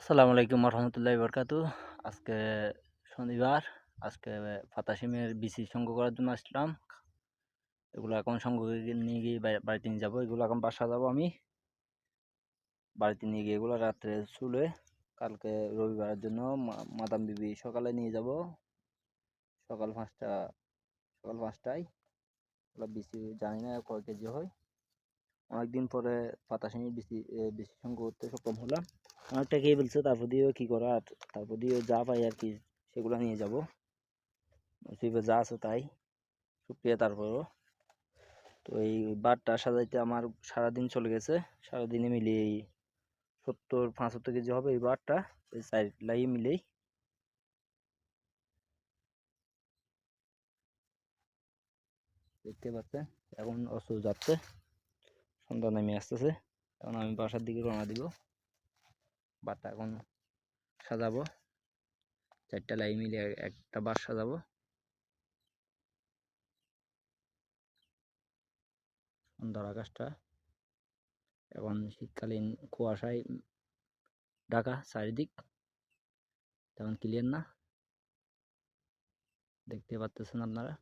আসসালামু আলাইকুম রহমতুল্লাহি বরকাতু। আজকে শনিবার। আজকে পাতা সিমের বিচি সংগ্রহ করার জন্য আসলাম। এগুলো এখন সংগ্রহ করে নিয়ে গিয়ে বাড়িতে নিয়ে যাবো। এগুলো এখন বাসা যাবো আমি। বাড়িতে নিয়ে গিয়ে এগুলো রাত্রে চুলে কালকে রবিবারের জন্য মাদাম বিবি সকালে নিয়ে যাব। সকাল 5টা, সকাল 5টায়। ওগুলো বিচি জানি না কয় কেজি হয়। অনেকদিন পরে পাতা সিমের বিচি সংগ্রহ করতে সক্ষম হলাম। অনেকটা খেয়ে ফেলছে, তারপর দিয়ে কি করা, আর তারপর দিয়ে যা পাই আর কি সেগুলো নিয়ে যাব। নসিবে যা আছে তাই, শুক্রিয়া তারপরও। তো এই বারটা সাজাইতে আমার সারাদিন চলে গেছে। সারাদিনে মিলিয়ে এই 70-75 কেজি হবে এই বারটা, এই চার লাই মিলেই। দেখতে পাচ্ছেন এখন অস্ত্র যাচ্ছে, সন্ধ্যা নেমে আসতেছে। এখন আমি বাসার দিকে রওনা দিব। বারটা এখন সাজাবো, চারটা লাই মিলে একটা বার সাজাবো। সন্ধ্যার আকাশটা এখন শীতকালীন কুয়াশায় ঢাকা চারিদিক, তেমন ক্লিয়ার না, দেখতে পাচ্ছেন আপনারা।